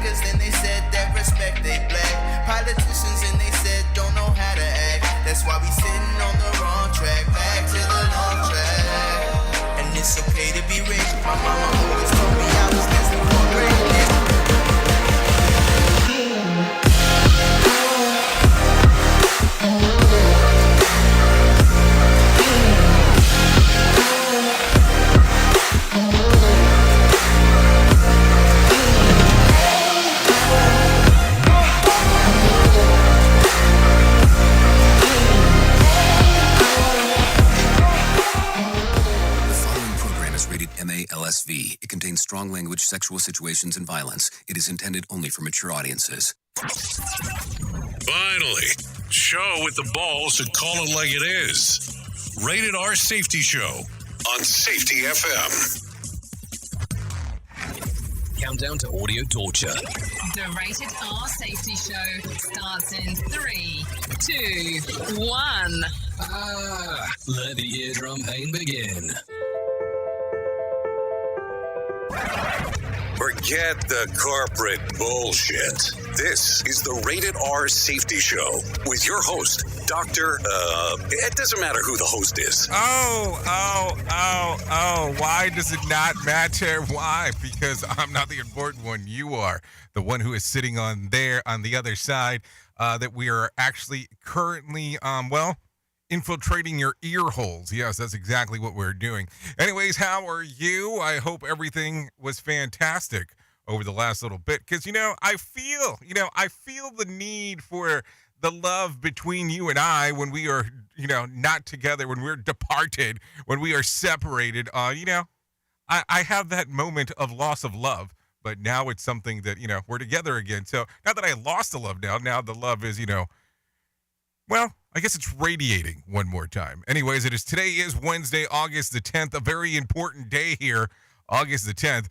Crackers and they said that respect they black. Politicians and they said don't know how to act. That's why we sitting on the wrong track. Back to the long track. And it's okay to be rich. My mama always told me I was destined for greatness. MALSV. It contains strong language, sexual situations, and violence. It is intended only for mature audiences. Finally, show with the balls to call it like it is. Rated R Safety Show on Safety FM. Countdown to audio torture. The Rated R Safety Show starts in 3, 2, 1. Let the eardrum pain begin. Forget the corporate bullshit. This is the Rated R Safety Show with your host, Dr. It doesn't matter who the host is. Oh. Why does it not matter? Why? Because I'm not the important one. You are the one who is sitting on the other side, that we are actually currently, infiltrating your ear holes. Yes, that's exactly what we're doing. Anyways, how are you? I hope everything was fantastic over the last little bit, because, I feel the need for the love between you and I when we are, not together, when we're departed, when we are separated. I have that moment of loss of love, but now it's something that, we're together again. So not that I lost the love now the love is, I guess it's radiating one more time. Anyways, today is Wednesday, August the 10th, a very important day here, August the 10th.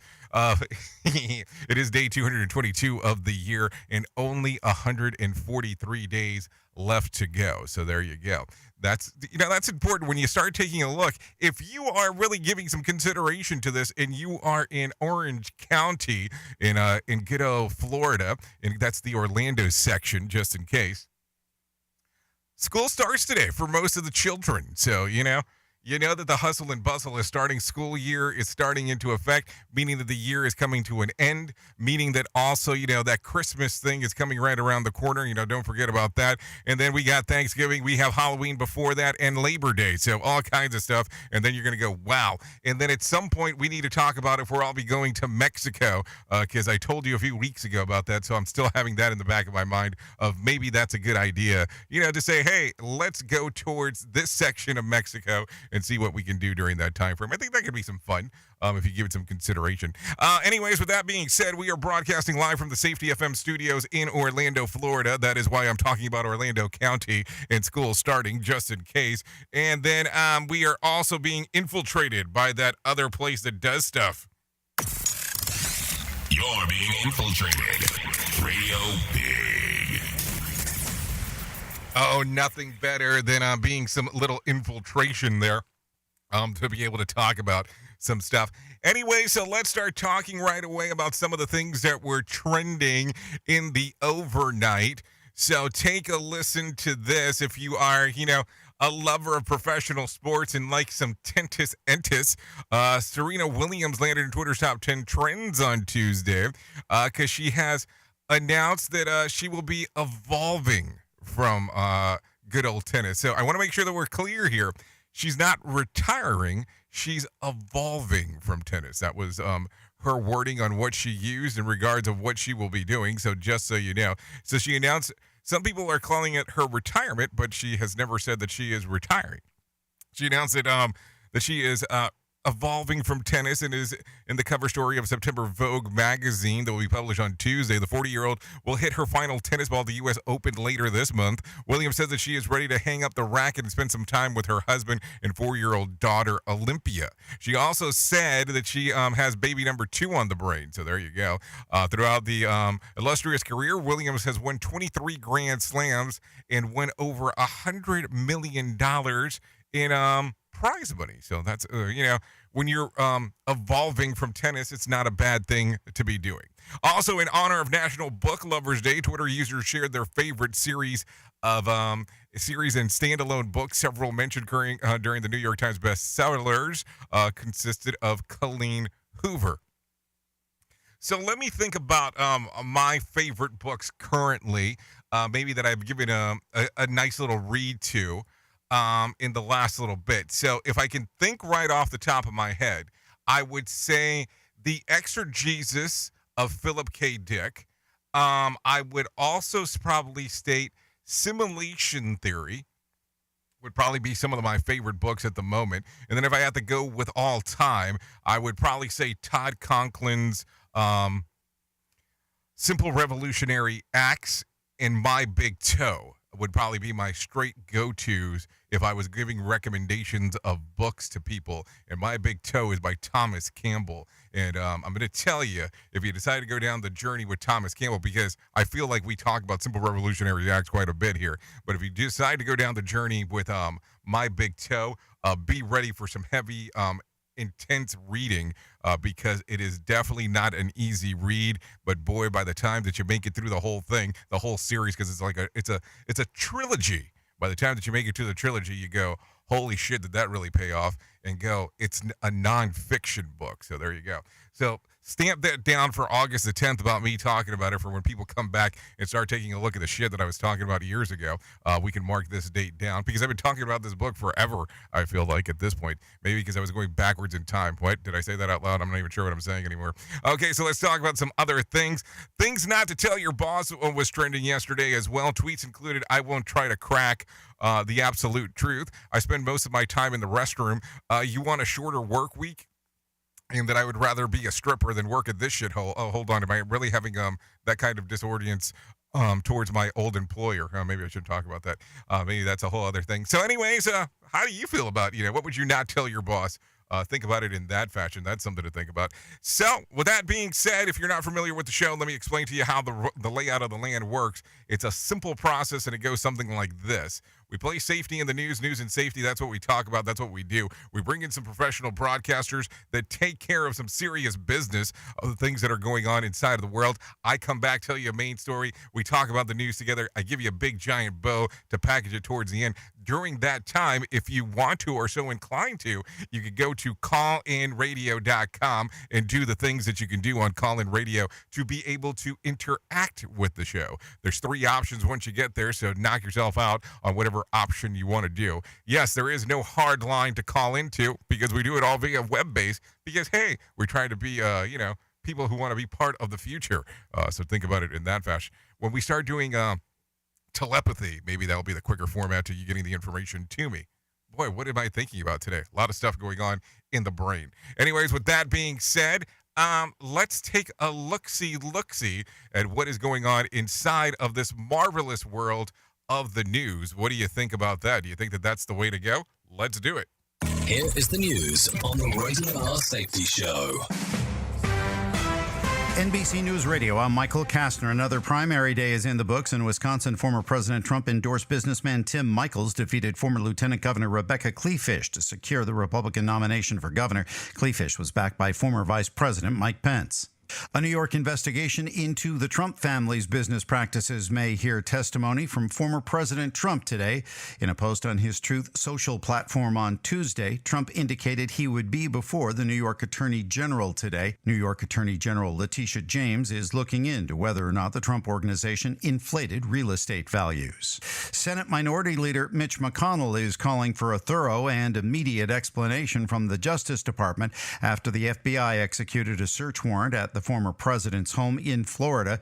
It is day 222 of the year and only 143 days left to go. So there you go. That's important when you start taking a look. If you are really giving some consideration to this and you are in Orange County in good old Florida, and that's the Orlando section, just in case. School starts today for most of the children. So, you know that the hustle and bustle is starting. School year is starting into effect, meaning that the year is coming to an end, meaning that also, that Christmas thing is coming right around the corner. Don't forget about that. And then we got Thanksgiving. We have Halloween before that and Labor Day. So all kinds of stuff. And then you're going to go, wow. And then at some point we need to talk about if we'll all be going to Mexico, because I told you a few weeks ago about that. So I'm still having that in the back of my mind of maybe that's a good idea, to say, hey, let's go towards this section of Mexico and see what we can do during that time frame. I think that could be some fun if you give it some consideration. Anyways, with that being said, we are broadcasting live from the Safety FM studios in Orlando, Florida. That is why I'm talking about Orlando County and school starting, just in case. And then we are also being infiltrated by that other place that does stuff. You're being infiltrated. Radio Big. Oh, nothing better than being some little infiltration there. To be able to talk about some stuff. Anyway, so let's start talking right away about some of the things that were trending in the overnight. So take a listen to this if you are, a lover of professional sports and like some tennis entis. Serena Williams landed in Twitter's top 10 trends on Tuesday because she has announced that she will be evolving from good old tennis. So I want to make sure that we're clear here. She's not retiring. She's evolving from tennis. That was her wording on what she used in regards of what she will be doing. So just so you know. So she announced, some people are calling it her retirement, but she has never said that she is retiring. She announced that she is evolving from tennis and is in the cover story of September Vogue magazine that will be published on Tuesday. The 40-year-old will hit her final tennis ball at the U.S. Open later this month. Williams says that she is ready to hang up the racket and spend some time with her husband and 4-year-old daughter, Olympia. She also said that she has baby number 2 on the brain. So there you go. Throughout the illustrious career, Williams has won 23 Grand Slams and won over $100 million in prize money. So that's, when you're evolving from tennis, it's not a bad thing to be doing. Also, in honor of National Book Lovers Day, Twitter users shared their favorite series of series and standalone books. Several mentioned during the New York Times bestsellers consisted of Colleen Hoover. So let me think about my favorite books currently, maybe that I've given a nice little read to in the last little bit. So if I can think right off the top of my head, I would say The Exegesis of Philip K. Dick. I would also probably state Simulation Theory would probably be some of my favorite books at the moment. And then if I had to go with all time, I would probably say Todd Conklin's Simple Revolutionary Acts and My Big Toe would probably be my straight go-tos if I was giving recommendations of books to people. And My Big Toe is by Thomas Campbell. And I'm going to tell you, if you decide to go down the journey with Thomas Campbell, because I feel like we talk about Simple Revolutionary Acts quite a bit here, but if you decide to go down the journey with My Big Toe, be ready for some heavy intense reading because it is definitely not an easy read, but boy, by the time that you make it through the whole thing, the whole series, because it's like it's a trilogy. By the time that you make it to the trilogy, you go, holy shit, did that really pay off? And go, it's a nonfiction book. So there you go. So stamp that down for August the 10th about me talking about it, for when people come back and start taking a look at the shit that I was talking about years ago. We can mark this date down, because I've been talking about this book forever, I feel like, at this point. Maybe because I was going backwards in time. What? Did I say that out loud? I'm not even sure what I'm saying anymore. Okay, so let's talk about some other things. Things not to tell your boss was trending yesterday as well. Tweets included, I won't try to crack the absolute truth. I spend most of my time in the restroom. You want a shorter work week? And that I would rather be a stripper than work at this shithole. Oh, hold on. Am I really having that kind of disaudience towards my old employer? Maybe I shouldn't talk about that. Maybe that's a whole other thing. So anyways, how do you feel about, what would you not tell your boss? Think about it in that fashion. That's something to think about. So with that being said, if you're not familiar with the show, let me explain to you how the layout of the land works. It's a simple process, and it goes something like this. We play safety in the news and safety. That's what we talk about. That's what we do. We bring in some professional broadcasters that take care of some serious business of the things that are going on inside of the world. I come back, tell you a main story. We talk about the news together. I give you a big giant bow to package it towards the end. During that time, if you want to or so inclined to, you could go to callinradio.com and do the things that you can do on Call-In Radio to be able to interact with the show. There's 3 options once you get there, so knock yourself out on whatever option you want to do. Yes, there is no hard line to call into, because we do it all via web-based, because, hey, we're trying to be, people who want to be part of the future. So think about it in that fashion. When we start doing telepathy, maybe that'll be the quicker format to you getting the information to me. Boy, what am I thinking about today? A lot of stuff going on in the brain. Anyways, with that being said, let's take a look-see at what is going on inside of this marvelous world of the news. What do you think about that? Do you think that that's the way to go? Let's do it. Here is the news on the Rated R Safety Show. NBC News Radio, I'm Michael Kastner. Another primary day is in the books. In Wisconsin, former President Trump endorsed businessman Tim Michels defeated former Lieutenant Governor Rebecca Kleefisch to secure the Republican nomination for governor. Kleefisch was backed by former Vice President Mike Pence. A New York investigation into the Trump family's business practices may hear testimony from former President Trump today. In a post on his Truth Social platform on Tuesday, Trump indicated he would be before the New York Attorney General today. New York Attorney General Letitia James is looking into whether or not the Trump organization inflated real estate values. Senate Minority Leader Mitch McConnell is calling for a thorough and immediate explanation from the Justice Department after the FBI executed a search warrant at the former president's home in Florida.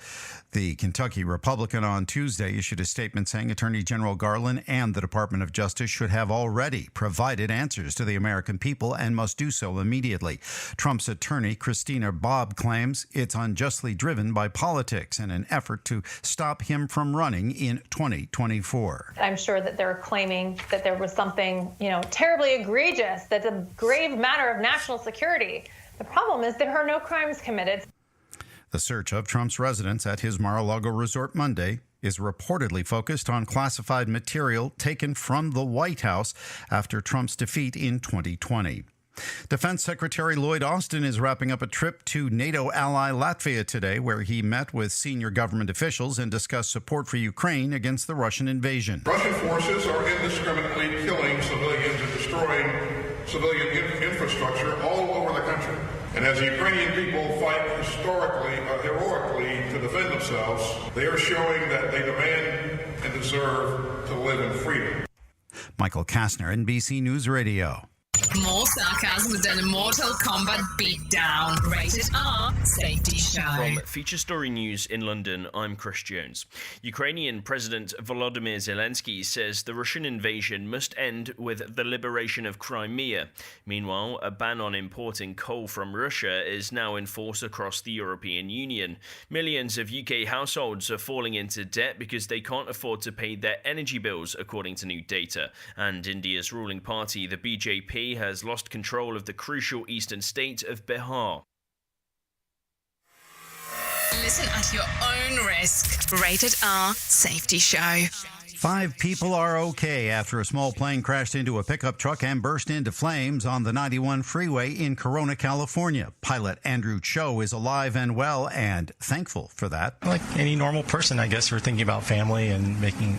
The Kentucky Republican on Tuesday issued a statement saying Attorney General Garland and the Department of Justice should have already provided answers to the American people and must do so immediately. Trump's attorney, Christina Bobb, claims it's unjustly driven by politics in an effort to stop him from running in 2024. I'm sure that they're claiming that there was something, terribly egregious, that's a grave matter of national security. The problem is there are no crimes committed. The search of Trump's residence at his Mar-a-Lago resort Monday is reportedly focused on classified material taken from the White House after Trump's defeat in 2020. Defense Secretary Lloyd Austin is wrapping up a trip to NATO ally Latvia today, where he met with senior government officials and discussed support for Ukraine against the Russian invasion. Russian forces are indiscriminately killing civilians and destroying civilian infrastructure all over the country. And as the Ukrainian people fight heroically to defend themselves, they are showing that they demand and deserve to live in freedom. Michael Kastner, NBC News Radio. More sarcasm than a Mortal Kombat beatdown. Rated R Safety Show. From Feature Story News in London, I'm Chris Jones. Ukrainian President Volodymyr Zelensky says the Russian invasion must end with the liberation of Crimea. Meanwhile, a ban on importing coal from Russia is now in force across the European Union. Millions of UK households are falling into debt because they can't afford to pay their energy bills, according to new data. And India's ruling party, the BJP, has lost control of the crucial eastern state of Bihar. Listen at your own risk. Rated R Safety Show. 5 people are okay after a small plane crashed into a pickup truck and burst into flames on the 91 freeway in Corona, California. Pilot Andrew Cho is alive and well and thankful for that. Like any normal person, I guess, we're thinking about family and making,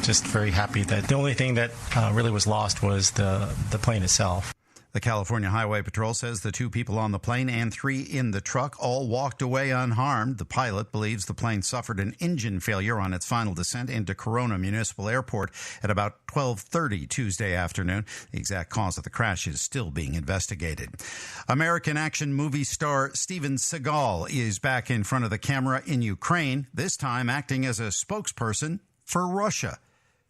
just very happy that the only thing that really was lost was the plane itself. The California Highway Patrol says the 2 people on the plane and 3 in the truck all walked away unharmed. The pilot believes the plane suffered an engine failure on its final descent into Corona Municipal Airport at about 12:30 Tuesday afternoon. The exact cause of the crash is still being investigated. American action movie star Steven Seagal is back in front of the camera in Ukraine, this time acting as a spokesperson for Russia.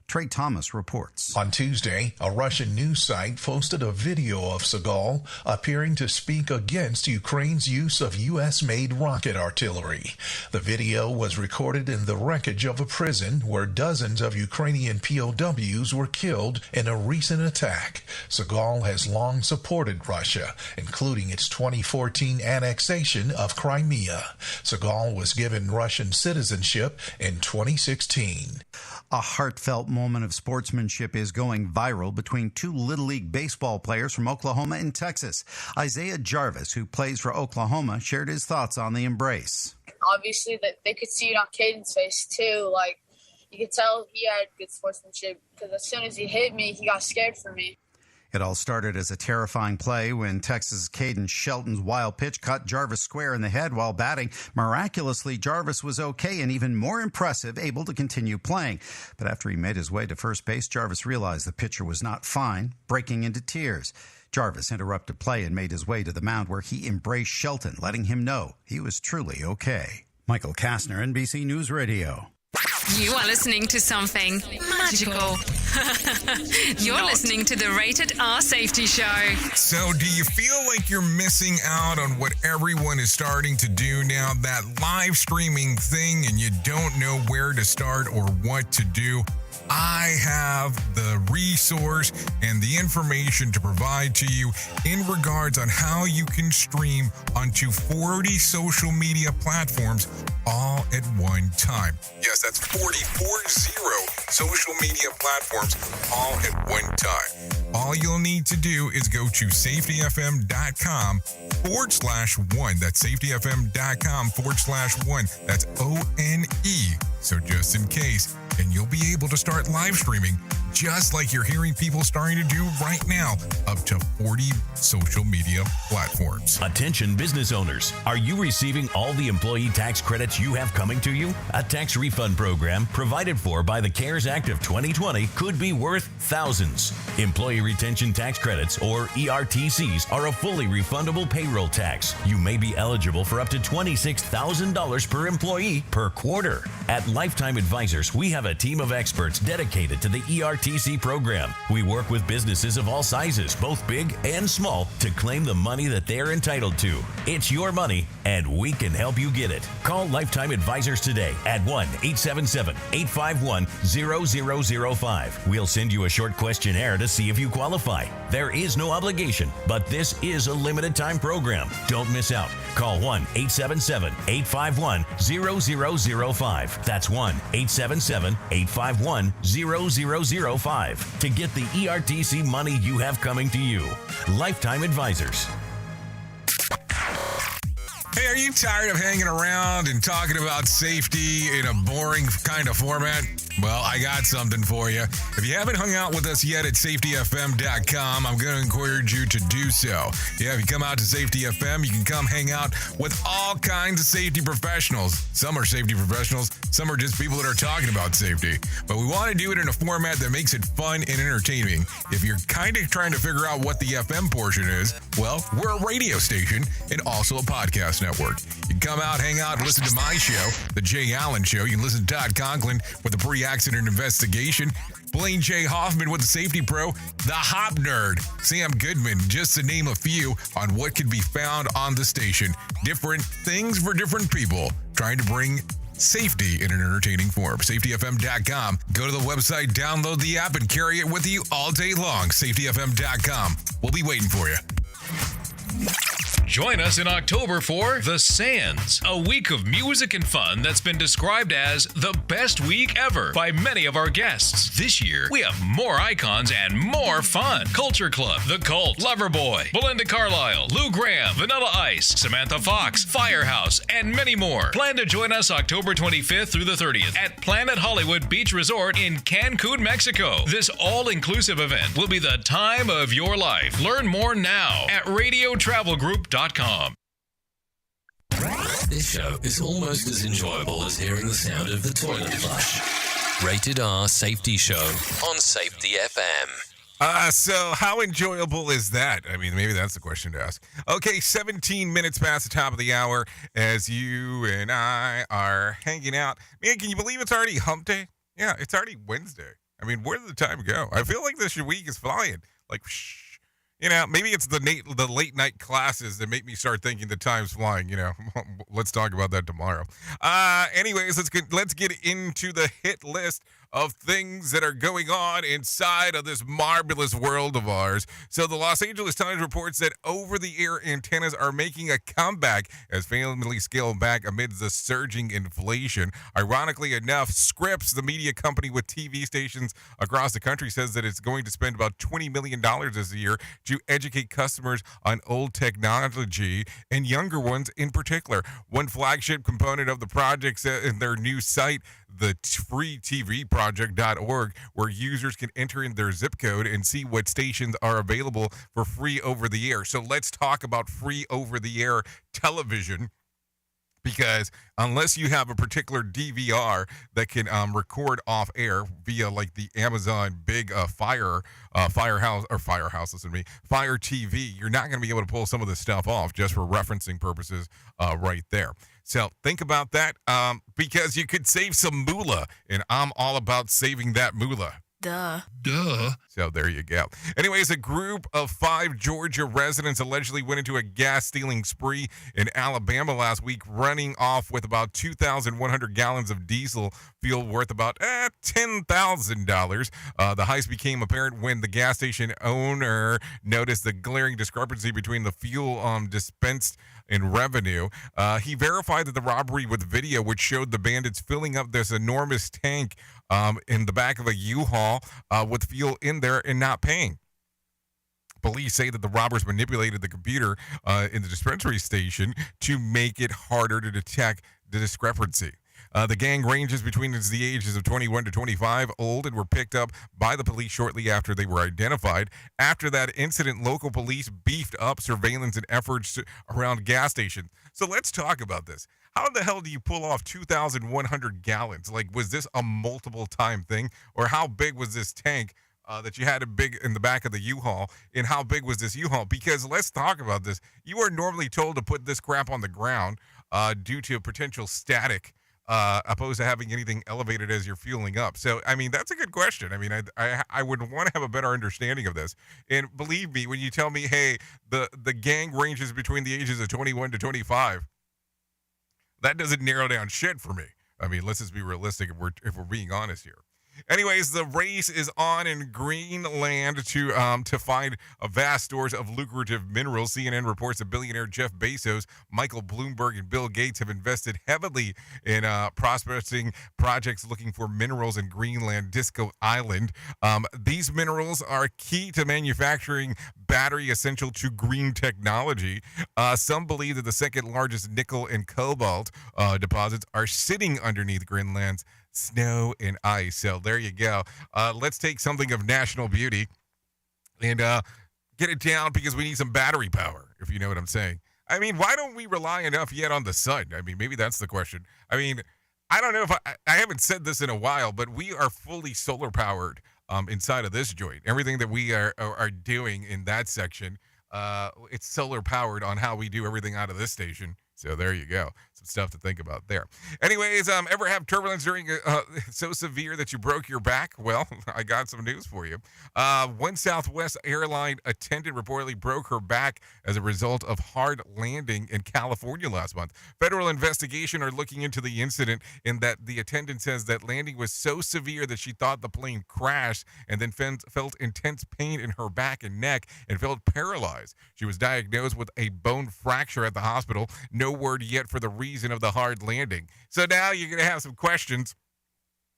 Trey Thomas reports. On Tuesday, a Russian news site posted a video of Seagal appearing to speak against Ukraine's use of U.S.-made rocket artillery. The video was recorded in the wreckage of a prison where dozens of Ukrainian POWs were killed in a recent attack. Seagal has long supported Russia, including its 2014 annexation of Crimea. Seagal was given Russian citizenship in 2016. A heartfelt moment of sportsmanship is going viral between 2 Little League baseball players from Oklahoma and Texas. Isaiah Jarvis, who plays for Oklahoma, shared his thoughts on the embrace. Obviously, that they could see it on Caden's face, too. Like, you could tell he had good sportsmanship because as soon as he hit me, he got scared for me. It all started as a terrifying play when Texas' Caden Shelton's wild pitch caught Jarvis square in the head while batting. Miraculously, Jarvis was okay and even more impressive, able to continue playing. But after he made his way to first base, Jarvis realized the pitcher was not fine, breaking into tears. Jarvis interrupted play and made his way to the mound where he embraced Shelton, letting him know he was truly okay. Michael Kastner, NBC News Radio. You are listening to something magical. You're listening to the Rated R Safety Show. So do you feel like you're missing out on what everyone is starting to do now, that live streaming thing, and you don't know where to start or what to do? I have the resource and the information to provide to you in regards on how you can stream onto 40 social media platforms all at one time. Yes, that's 40 social media platforms all at one time. All you'll need to do is go to safetyfm.com/1. That's safetyfm.com/1. That's ONE. So just in case, and you'll be able to start live streaming just like you're hearing people starting to do right now, up to 40 social media platforms. Attention business owners. Are you receiving all the employee tax credits you have coming to you? A tax refund program provided for by the CARES Act of 2020 could be worth thousands. Employee retention tax credits, or ERTCs, are a fully refundable payroll tax. You may be eligible for up to $26,000 per employee per quarter. At Lifetime Advisors, we have a team of experts dedicated to the ERTC ERTC program. We work with businesses of all sizes, both big and small, to claim the money that they're entitled to. It's your money, and we can help you get it. Call Lifetime Advisors today at 1-877-851-0005. We'll send you a short questionnaire to see if you qualify. There is no obligation, but this is a limited time program. Don't miss out. Call 1-877-851-0005. That's 1-877-851-0005 to get the ERTC money you have coming to you. Lifetime Advisors. Hey, are you tired of hanging around and talking about safety in a boring kind of format? Well, I got something for you. If you haven't hung out with us yet at safetyfm.com, I'm going to encourage you to do so. Yeah, if you come out to Safety FM, you can come hang out with all kinds of safety professionals. Some are safety professionals, some are just people that are talking about safety. But we want to do it in a format that makes it fun and entertaining. If you're kind of trying to figure out what the FM portion is, well, we're a radio station and also a podcast network. You can come out, hang out, and listen to my show, The Jay Allen Show. You can listen to Todd Conklin with the pre-accident investigation, Blaine J. Hoffman with the Safety Pro, the Hop Nerd, Sam Goodman, just to name a few on what can be found on the station. Different things for different people, trying to bring safety in an entertaining form. SafetyFM.com. Go to the website, download the app, and carry it with you all day long. SafetyFM.com. We'll be waiting for you. Join us in October for The Sands, a week of music and fun that's been described as the best week ever by many of our guests. This year, we have more icons and more fun. Culture Club, The Cult, Loverboy, Belinda Carlisle, Lou Graham, Vanilla Ice, Samantha Fox, Firehouse, and many more. Plan to join us October 25th through the 30th at Planet Hollywood Beach Resort in Cancun, Mexico. This all-inclusive event will be the time of your life. Learn more now at radiotravelgroup.com. This show is almost as enjoyable as hearing the sound of the toilet flush. Rated R Safety Show on Safety FM. So how enjoyable is that? I mean, maybe that's the question to ask. Okay, 17 minutes past the top of the hour as you and I are hanging out. Man, can you believe it's already hump day? Yeah, it's already Wednesday. I mean, where did the time go? I feel like this week is flying. Like, you know, maybe it's the late night classes that make me start thinking the time's flying. You know, let's talk about that tomorrow. Anyways, let's get into the hit list of things that are going on inside of this marvelous world of ours. So the Los Angeles Times reports that over-the-air antennas are making a comeback as families scale back amidst the surging inflation. Ironically enough, Scripps, the media company with TV stations across the country, says that it's going to spend about $20 million this year to educate customers on old technology and younger ones in particular. One flagship component of the project in their new site, the freetvproject.org, where users can enter in their zip code and see what stations are available for free over the air. So let's talk about free over the air television, because unless you have a particular DVR that can record off air via like the Amazon big Fire TV, you're not going to be able to pull some of this stuff off just for referencing purposes right there. So think about that, because you could save some moolah, and I'm all about saving that moolah. Duh. So there you go. Anyways, a group of 5 Georgia residents allegedly went into a gas stealing spree in Alabama last week, running off with about 2,100 gallons of diesel fuel worth about $10,000. The heist became apparent when the gas station owner noticed the glaring discrepancy between the fuel dispensed in revenue. He verified that the robbery with video, which showed the bandits filling up this enormous tank in the back of a U-Haul with fuel in there and not paying. Police say that the robbers manipulated the computer in the dispensary station to make it harder to detect the discrepancy. The gang ranges between the ages of 21 to 25 old and were picked up by the police shortly after they were identified. After that incident, local police beefed up surveillance and efforts around gas stations. So let's talk about this. How the hell do you pull off 2,100 gallons? Like, was this a multiple time thing? Or how big was this tank that you had in the back of the U-Haul? And how big was this U-Haul? Because let's talk about this. You are normally told to put this crap on the ground due to potential static opposed to having anything elevated as you're fueling up. So, I mean, that's a good question. I mean, I would want to have a better understanding of this. And believe me, when you tell me, hey, the gang ranges between the ages of 21 to 25, that doesn't narrow down shit for me. I mean, let's just be realistic if we're being honest here. Anyways, the race is on in Greenland to find vast stores of lucrative minerals. CNN reports that billionaire Jeff Bezos, Michael Bloomberg, and Bill Gates have invested heavily in prospecting projects looking for minerals in Greenland, Disco Island. These minerals are key to manufacturing battery essential to green technology. Some believe that the second largest nickel and cobalt deposits are sitting underneath Greenland's snow and ice. So there you go. Let's take something of national beauty and get it down, because we need some battery power, if you know what I'm saying. I mean, why don't we rely enough yet on the sun? I mean, maybe that's the question. I mean, I don't know if I haven't said this in a while, but we are fully solar powered inside of this joint. Everything that we are doing in that section, it's solar powered on how we do everything out of this station. So there you go. Some stuff to think about there. Anyways, ever have turbulence during so severe that you broke your back? Well, I got some news for you. One Southwest airline attendant reportedly broke her back as a result of hard landing in California last month. Federal investigation are looking into the incident, in that the attendant says that landing was so severe that she thought the plane crashed, and then felt intense pain in her back and neck and felt paralyzed. She was diagnosed with a bone fracture at the hospital. No word yet for the reason of the hard landing. So now you're going to have some questions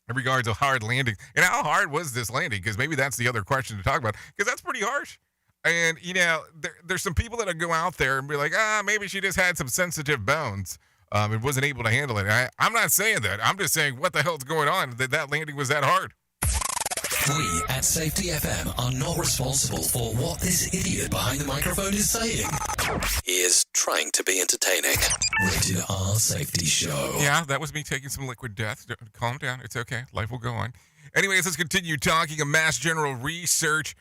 in regards to hard landing. And how hard was this landing? Because maybe that's the other question to talk about, because that's pretty harsh. And, you know, there's some people that go out there and be like, maybe she just had some sensitive bones and wasn't able to handle it. I'm not saying that. I'm just saying, what the hell's going on that landing was that hard? We at Safety FM are not responsible for what this idiot behind the microphone is saying. He is trying to be entertaining. Rated R Safety Show. Yeah, that was me taking some liquid death. Calm down. It's okay. Life will go on. Anyways, let's continue talking. A Mass General Research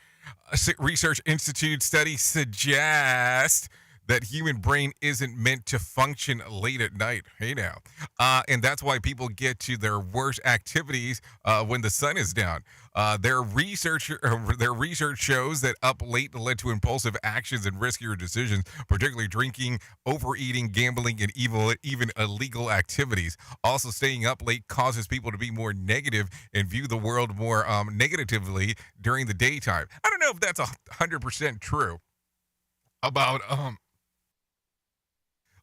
Institute study suggests that human brain isn't meant to function late at night. Hey now. And that's why people get to their worst activities when the sun is down. Their research shows that up late led to impulsive actions and riskier decisions, particularly drinking, overeating, gambling, and even illegal activities. Also, staying up late causes people to be more negative and view the world more negatively during the daytime. I don't know if that's 100% true about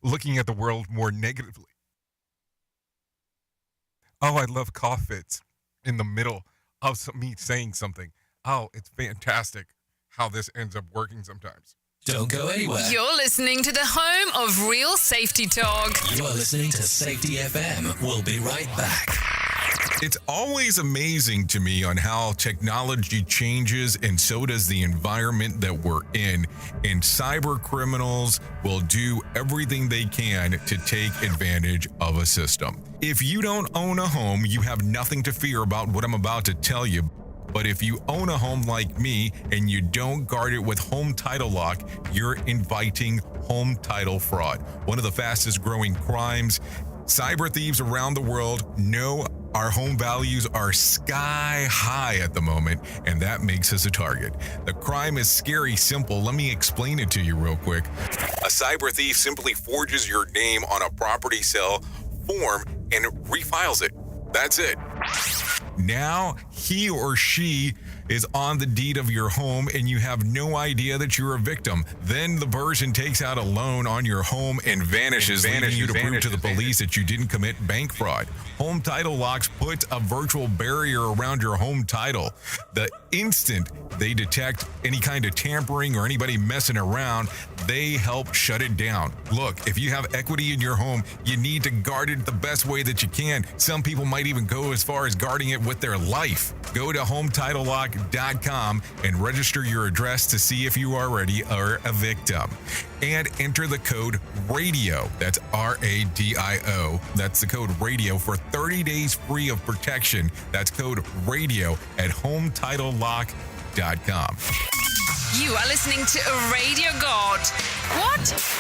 looking at the world more negatively. Oh, I love cough fits in the middle of me saying something. Oh, it's fantastic how this ends up working sometimes. Don't go anywhere. You're listening to the home of real safety talk. You are listening to Safety FM. We'll be right back. It's always amazing to me on how technology changes, and so does the environment that we're in. And cyber criminals will do everything they can to take advantage of a system. If you don't own a home, you have nothing to fear about what I'm about to tell you. But if you own a home like me and you don't guard it with Home Title Lock, you're inviting home title fraud. One of the fastest growing crimes. Cyber thieves around the world know our home values are sky high at the moment, and that makes us a target. The crime is scary simple. Let me explain it to you real quick. A cyber thief simply forges your name on a property sale form and refiles it. That's it. Now he or she is on the deed of your home and you have no idea that you're a victim. Then the person takes out a loan on your home and vanishes, leaving you to prove to the police that you didn't commit bank fraud. Home Title Locks puts a virtual barrier around your home title. The instant they detect any kind of tampering or anybody messing around, they help shut it down. Look, if you have equity in your home, you need to guard it the best way that you can. Some people might even go as far as guarding it with their life. Go to HometitleLock.com and register your address to see if you already are a victim. And enter the code RADIO. That's RADIO. That's the code RADIO for 30 days free of protection. That's code RADIO at HometitleLock.com. You are listening to a radio god. What?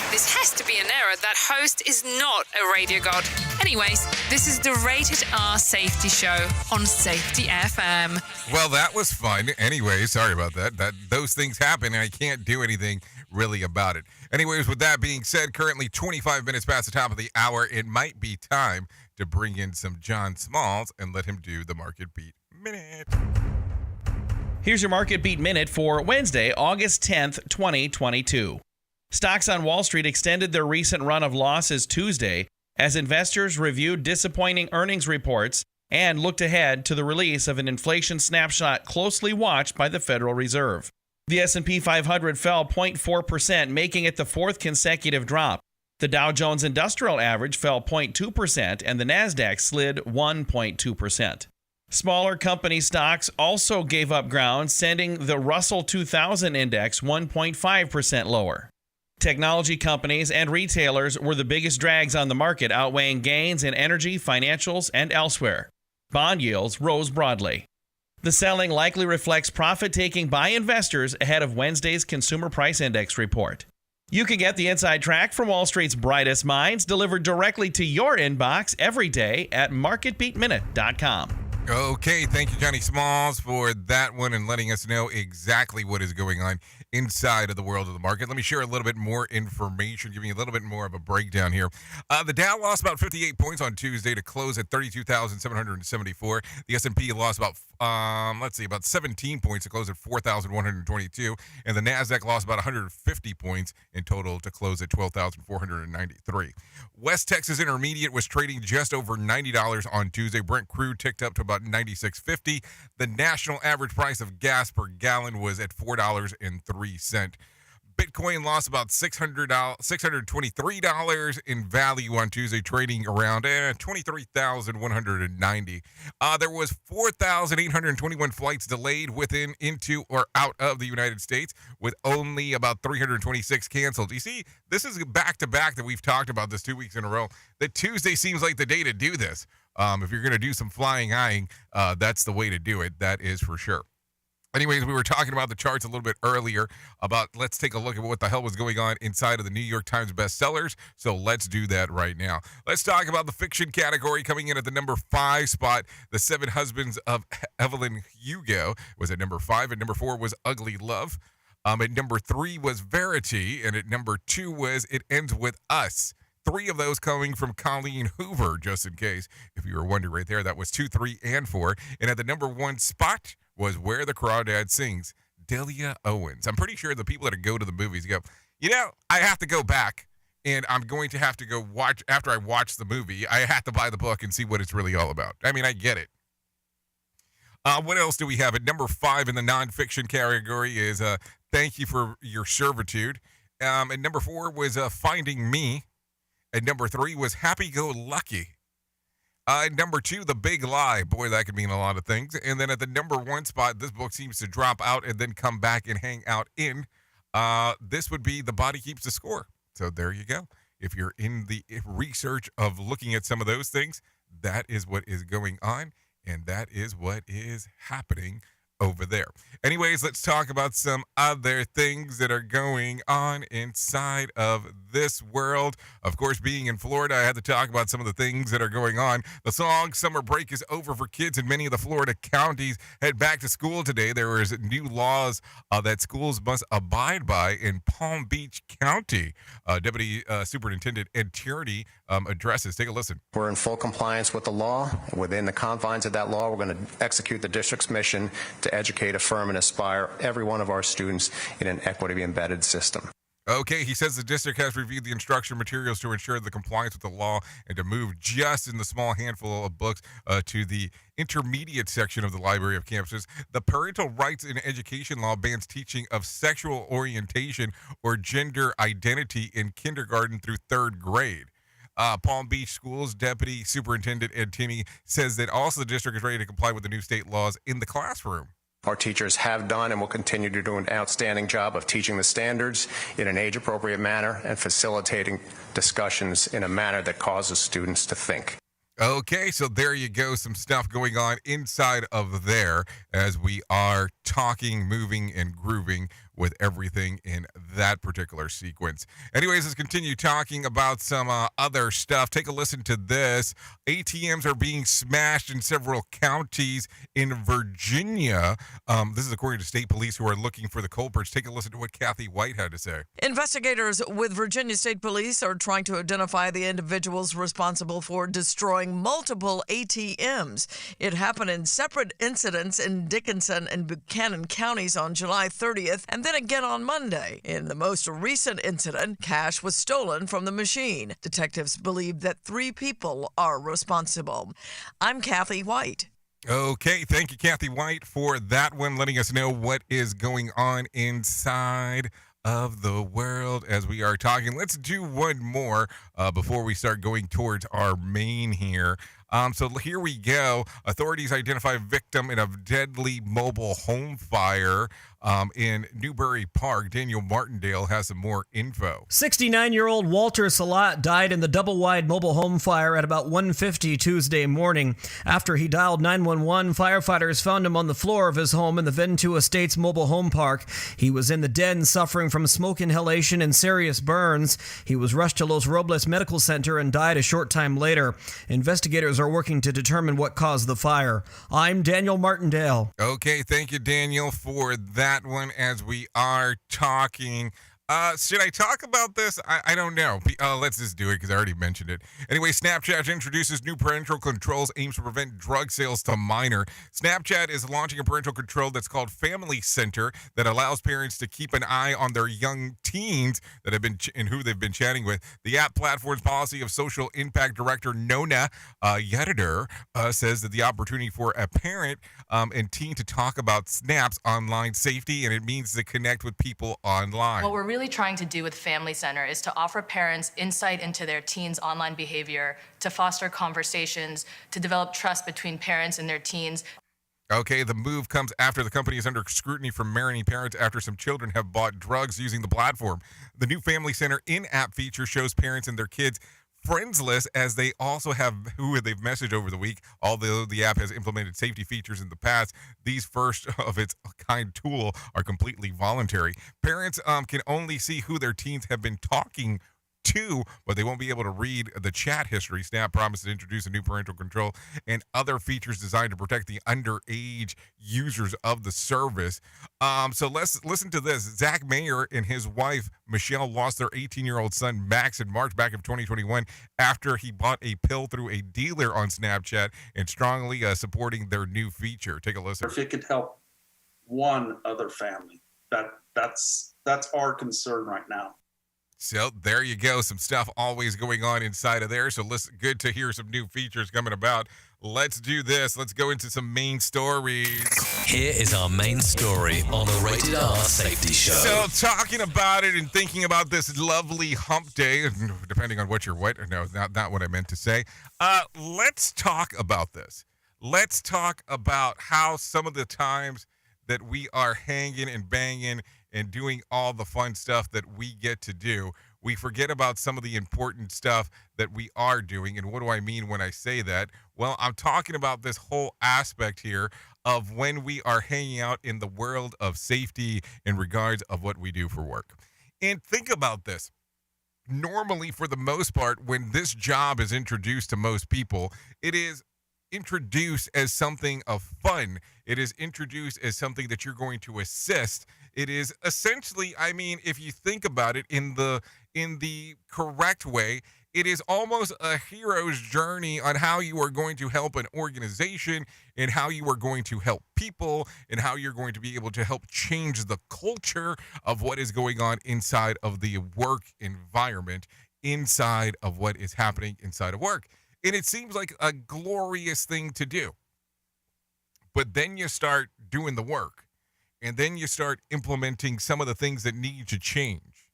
This has to be an error. That host is not a radio god. Anyways, this is the Rated R Safety Show on Safety FM. Well, that was fun. Anyway, sorry about that. Those things happen, and I can't do anything really about it. Anyways, with that being said, currently 25 minutes past the top of the hour, it might be time to bring in some John Smalls and let him do the Market Beat Minute. Here's your Market Beat Minute for Wednesday, August 10th, 2022. Stocks on Wall Street extended their recent run of losses Tuesday as investors reviewed disappointing earnings reports and looked ahead to the release of an inflation snapshot closely watched by the Federal Reserve. The S&P 500 fell 0.4%, making it the fourth consecutive drop. The Dow Jones Industrial Average fell 0.2%, and the Nasdaq slid 1.2%. Smaller company stocks also gave up ground, sending the Russell 2000 index 1.5% lower. Technology companies and retailers were the biggest drags on the market, outweighing gains in energy, financials, and elsewhere. Bond yields rose broadly. The selling likely reflects profit-taking by investors ahead of Wednesday's Consumer Price Index report. You can get the inside track from Wall Street's brightest minds delivered directly to your inbox every day at MarketBeatMinute.com. Okay, thank you, Johnny Smalls, for that one and letting us know exactly what is going on inside of the world of the market. Let me share a little bit more information, giving you a little bit more of a breakdown here. The Dow lost about 58 points on Tuesday to close at 32,774. The S&P lost about 17 points to close at 4,122. And the Nasdaq lost about 150 points in total to close at 12,493. West Texas Intermediate was trading just over $90 on Tuesday. Brent crude ticked up to about $96.50. The national average price of gas per gallon was at $4.03. Bitcoin lost about $623 in value on Tuesday, trading around 23,190. There was 4,821 flights delayed within, into, or out of the United States, with only about 326 canceled. You see, this is back-to-back that we've talked about this 2 weeks in a row. That Tuesday seems like the day to do this. If you're going to do some flying eyeing, that's the way to do it. That is for sure. Anyways, we were talking about the charts a little bit earlier about, let's take a look at what the hell was going on inside of the New York Times bestsellers. So let's do that right now. Let's talk about the fiction category. Coming in at the number 5 spot, The 7 Husbands of Evelyn Hugo was at number 5. At number 4 was Ugly Love. At number 3 was Verity. And at number 2 was It Ends With Us. 3 of those coming from Colleen Hoover, just in case. If you were wondering right there, that was 2, 3, and 4. And at the number 1 spot was Where the Crawdad Sings, Delia Owens. I'm pretty sure the people that go to the movies go, you know, I have to go back, and I'm going to have to go watch, after I watch the movie, I have to buy the book and see what it's really all about. I mean, I get it. What else do we have? At number 5 in the nonfiction category is Thank You for Your Servitude. At number 4 was Finding Me. At number 3 was Happy Go Lucky. Number 2, The Big Lie. Boy, that could mean a lot of things. And then at the number 1 spot, this book seems to drop out and then come back and hang out in. This would be The Body Keeps the Score. So there you go. If you're in the research of looking at some of those things, that is what is going on. And that is what is happening over there. Anyways, let's talk about some other things that are going on inside of this world. Of course, being in Florida, I had to talk about some of the things that are going on. The song Summer Break is over for kids in many of the Florida counties. Head back to school today. There was new laws that schools must abide by in Palm Beach County. Deputy Superintendent Ed Tierney addresses. Take a listen. We're in full compliance with the law. Within the confines of that law, we're going to execute the district's mission to educate, affirm, and aspire every one of our students in an equity-embedded system. Okay, he says the district has reviewed the instruction materials to ensure the compliance with the law and to move just in the small handful of books to the intermediate section of the Library of Campuses. The Parental Rights in Education law bans teaching of sexual orientation or gender identity in kindergarten through 3rd grade. Palm Beach Schools Deputy Superintendent Ed Tierney says that also the district is ready to comply with the new state laws in the classroom. Our teachers have done and will continue to do an outstanding job of teaching the standards in an age-appropriate manner and facilitating discussions in a manner that causes students to think. Okay, so there you go. Some stuff going on inside of there as we are talking, moving, and grooving with everything in that particular sequence. Anyways, let's continue talking about some other stuff. Take a listen to this. ATMs are being smashed in several counties in Virginia. This is according to state police who are looking for the culprits. Take a listen to what Kathy White had to say. Investigators with Virginia State Police are trying to identify the individuals responsible for destroying multiple ATMs. It happened in separate incidents in Dickinson and Buchanan counties on July 30th and then again on Monday. In the most recent incident, cash was stolen from the machine. Detectives believe that 3 people are responsible. I'm Kathy White. Okay, thank you, Kathy White, for that one, letting us know what is going on inside of the world as we are talking. Let's do one more before we start going towards our main here. So here we go. Authorities identify a victim in a deadly mobile home fire in Newbury Park. Daniel Martindale has some more info. 69-year-old Walter Salat died in the double-wide mobile home fire at about 1:50 Tuesday morning. After he dialed 911, firefighters found him on the floor of his home in the Ventura Estates mobile home park. He was in the den suffering from smoke inhalation and serious burns. He was rushed to Los Robles Medical Center and died a short time later. Investigators are working to determine what caused the fire. I'm Daniel Martindale. Okay, thank you, Daniel, for that one as we are talking. Should I talk about this? I don't know. Let's just do it because I already mentioned it. Anyway, Snapchat introduces new parental controls aims to prevent drug sales to minor. Snapchat is launching a parental control that's called Family Center that allows parents to keep an eye on their young teens that have been and who they've been chatting with. The app platform's policy of social impact director Nona Yedider says that the opportunity for a parent and teen to talk about Snap's online safety, and it means to connect with people online. What we're really trying to do with Family Center is to offer parents insight into their teens' online behavior, to foster conversations, to develop trust between parents and their teens. Okay, the move comes after the company is under scrutiny from many parents after some children have bought drugs using the platform. The new Family Center in-app feature shows parents and their kids friends list as they also have who they've messaged over the week. Although the app has implemented safety features in the past, these first of its kind tool are completely voluntary. Parents can only see who their teens have been talking to, but they won't be able to read the chat history. Snap promises to introduce a new parental control and other features designed to protect the underage users of the service. So let's listen to this. Zach Mayer and his wife, Michelle, lost their 18-year-old son, Max, in March back of 2021 after he bought a pill through a dealer on Snapchat and strongly supporting their new feature. Take a listen. If it could help one other family, that's our concern right now. So there you go. Some stuff always going on inside of there. So listen, good to hear some new features coming about. Let's do this. Let's go into some main stories. Here is our main story on the Rated R Safety Show. So talking about it and thinking about this lovely hump day, depending on what no, not what I meant to say. Let's talk about this. Let's talk about how some of the times that we are hanging and banging and doing all the fun stuff that we get to do, we forget about some of the important stuff that we are doing. And what do I mean when I say that? Well, I'm talking about this whole aspect here of when we are hanging out in the world of safety in regards of what we do for work. And think about this. Normally, for the most part, when this job is introduced to most people, it is introduced as something of fun. It is introduced as something that you're going to assist. It is essentially, I mean, if you think about it in the correct way, it is almost a hero's journey on how you are going to help an organization and how you are going to help people and how you're going to be able to help change the culture of what is going on inside of the work environment, inside of what is happening inside of work. And it seems like a glorious thing to do. But then you start doing the work, and then you start implementing some of the things that need to change.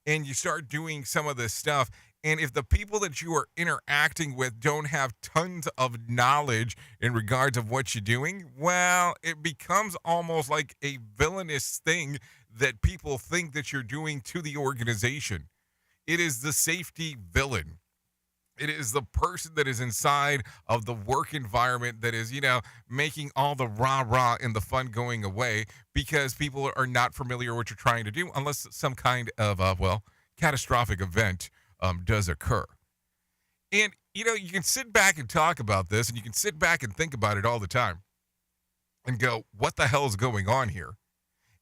And you start doing some of this stuff. And if the people that you are interacting with don't have tons of knowledge in regards of what you're doing, well, it becomes almost like a villainous thing that people think that you're doing to the organization. It is the safety villain. It is the person that is inside of the work environment that is, making all the rah-rah and the fun going away because people are not familiar with what you're trying to do unless some kind of, catastrophic event does occur. And, you can sit back and talk about this, and you can sit back and think about it all the time and go, what the hell is going on here?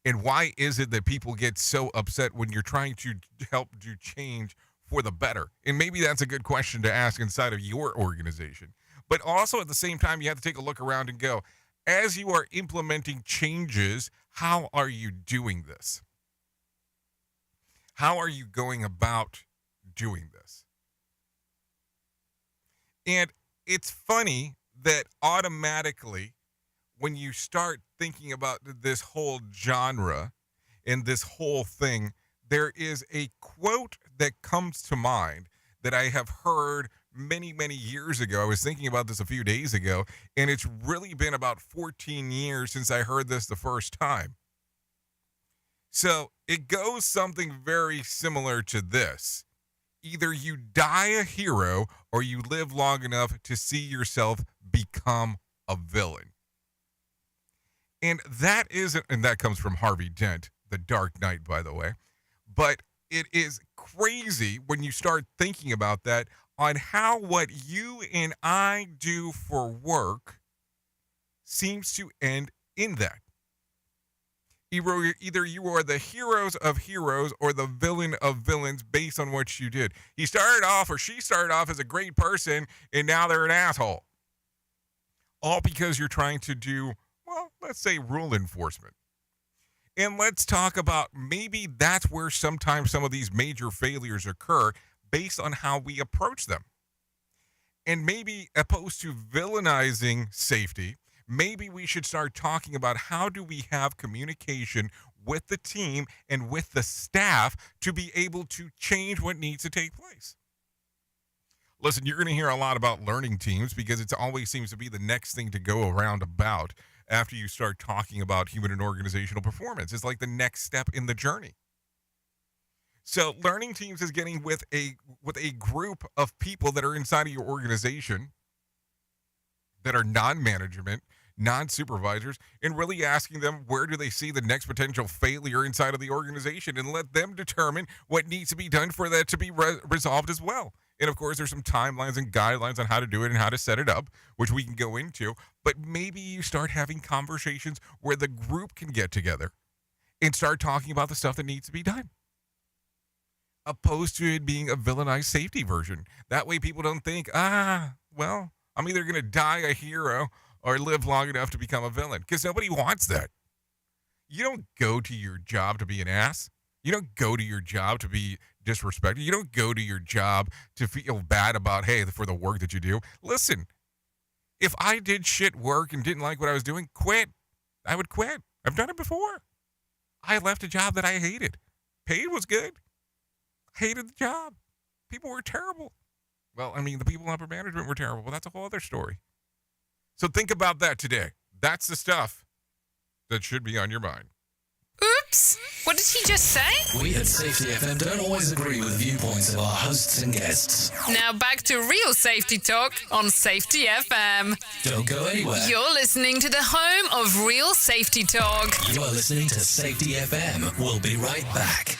And why is it that people get so upset when you're trying to help do change for the better? And maybe that's a good question to ask inside of your organization. But also at the same time, you have to take a look around and go, as you are implementing changes, how are you doing this? How are you going about doing this? And it's funny that automatically, when you start thinking about this whole genre and this whole thing, there is a quote that comes to mind that I have heard many, many years ago. I was thinking about this a few days ago, and it's really been about 14 years since I heard this the first time. So it goes something very similar to this. Either you die a hero or you live long enough to see yourself become a villain. And that comes from Harvey Dent, The Dark Knight, by the way. But it is crazy when you start thinking about that on how what you and I do for work seems to end in that. Either you are the heroes of heroes or the villain of villains based on what you did. He started off or she started off as a great person and now they're an asshole. All because you're trying to do, well, let's say rule enforcement. And let's talk about maybe that's where sometimes some of these major failures occur based on how we approach them. And maybe opposed to villainizing safety, maybe we should start talking about how do we have communication with the team and with the staff to be able to change what needs to take place. Listen, you're going to hear a lot about learning teams because it always seems to be the next thing to go around about after you start talking about human and organizational performance. It's like the next step in the journey. So learning teams is getting with a group of people that are inside of your organization that are non-management, non-supervisors, and really asking them where do they see the next potential failure inside of the organization and let them determine what needs to be done for that to be resolved as well. And of course, there's some timelines and guidelines on how to do it and how to set it up, which we can go into. But maybe you start having conversations where the group can get together and start talking about the stuff that needs to be done, opposed to it being a villainized safety version. That way people don't think, well, I'm either going to die a hero or live long enough to become a villain, because nobody wants that. You don't go to your job to be an ass. You don't go to your job to be disrespected. You don't go to your job to feel bad about, hey, for the work that you do. Listen, if I did shit work and didn't like what I was doing, quit. I would quit. I've done it before. I left a job that I hated. Paid was good. Hated the job. People were terrible. Well, I mean, the people in upper management were terrible, but that's a whole other story. So think about that today. That's the stuff that should be on your mind. Oops! What did he just say? We at Safety FM don't always agree with viewpoints of our hosts and guests. Now back to real safety talk on Safety FM. Don't go anywhere. You're listening to the home of real safety talk. You are listening to Safety FM. We'll be right back.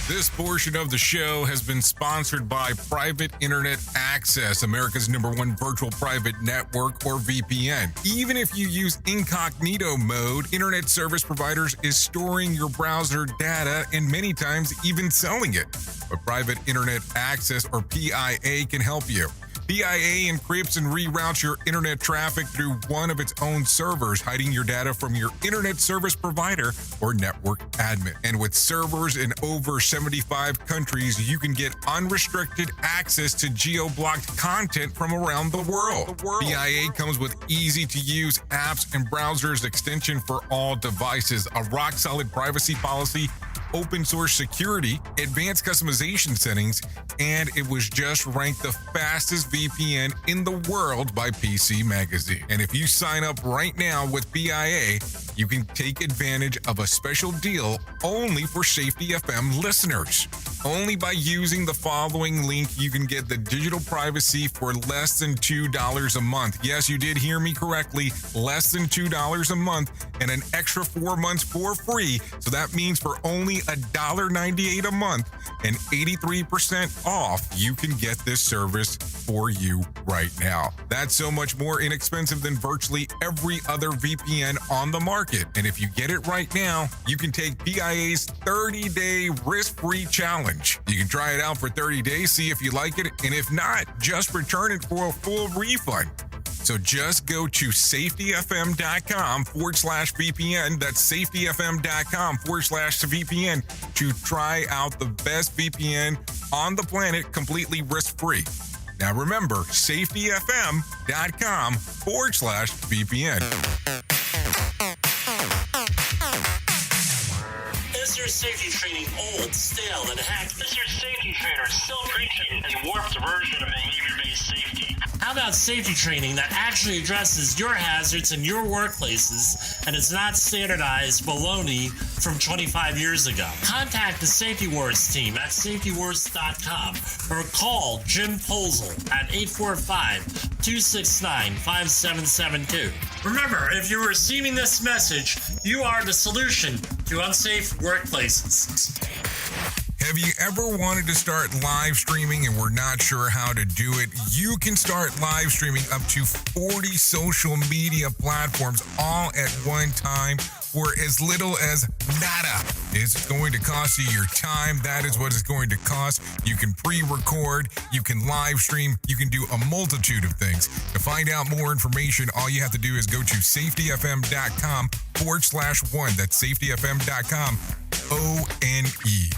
This portion of the show has been sponsored by Private Internet Access, America's #1 virtual private network, or VPN. Even if you use incognito mode, internet service providers is storing your browser data and many times even selling it. But Private Internet Access, or PIA, can help you. PIA encrypts and reroutes your internet traffic through one of its own servers, hiding your data from your internet service provider or network admin. And with servers in over 75 countries, you can get unrestricted access to geo-blocked content from around the world. PIA comes with easy-to-use apps and browsers extension for all devices, a rock-solid privacy policy, open source security, advanced customization settings, and it was just ranked the fastest VPN in the world by PC Magazine. And if you sign up right now with PIA, you can take advantage of a special deal only for Safety FM listeners. Only by using the following link, you can get the digital privacy for less than $2 a month. Yes, you did hear me correctly. Less than $2 a month and an extra 4 months for free. So that means for only $1.98 a month and 83% off, you can get this service for you right now. That's so much more inexpensive than virtually every other VPN on the market. And if you get it right now, you can take PIA's 30-day risk-free challenge. You can try it out for 30 days, see if you like it, and if not, just return it for a full refund. So just go to safetyfm.com/VPN. That's safetyfm.com/VPN to try out the best VPN on the planet completely risk-free. Now remember, safetyfm.com/VPN. Is your safety training old, stale, and hacked? Is your safety trainer still preaching a warped version of behavior-based safety? How about safety training that actually addresses your hazards in your workplaces and is not standardized baloney from 25 years ago? Contact the Safety Wars team at safetywars.com or call Jim Posel at 845-269-5772. Remember, if you're receiving this message, you are the solution to unsafe workplaces. Have you ever wanted to start live streaming and were not sure how to do it? You can start live streaming up to 40 social media platforms all at one time for as little as nada. It's going to cost you your time. That is what it's going to cost. You can pre-record, you can live stream, you can do a multitude of things. To find out more information, all you have to do is go to safetyfm.com/one. That's safetyfm.com, ONE.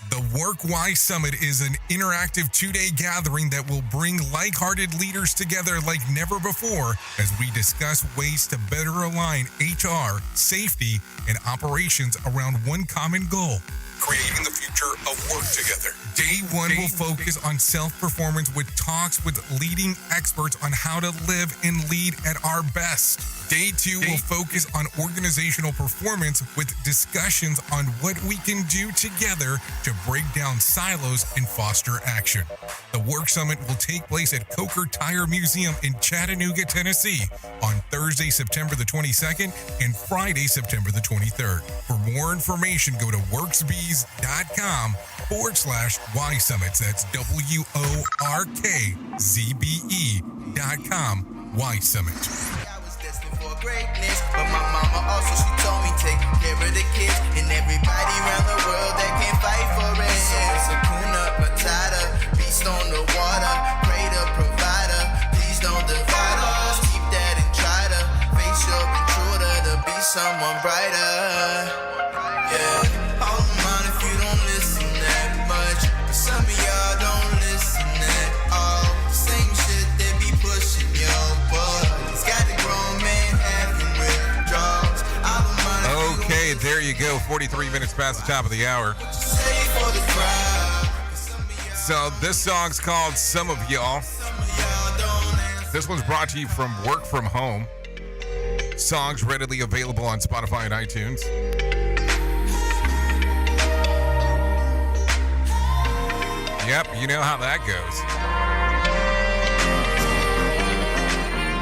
The WorkWise Summit is an interactive 2-day gathering that will bring like-hearted leaders together like never before as we discuss ways to better align HR, safety, and operations around one common goal: creating the future of work together. Day one will focus on self-performance with talks with leading experts on how to live and lead at our best. Day two will focus on organizational performance with discussions on what we can do together to break down silos and foster action. The Work Summit will take place at Coker Tire Museum in Chattanooga, Tennessee on Thursday, September the 22nd and Friday, September the 23rd. For more information, go to worksbees.com/Y Summits. That's WORKZBE.com Y Summit. Greatness, but my mama also, she told me take care of the kids and everybody around the world that can fight for it. So it's Hakuna Matata, beast on the water, pray to provider, please don't divide us. Keep that and try to face your intruder to be someone brighter. Yeah, all mine if you don't listen that much, but some of y'all don't listen at all. Same shit they be pushing, yo, boy. It's got the grown man. Okay, there you go. 43 minutes past the top of the hour. So this song's called Some of Y'all. This one's brought to you from Work From Home. Songs readily available on Spotify and iTunes. Yep, you know how that goes.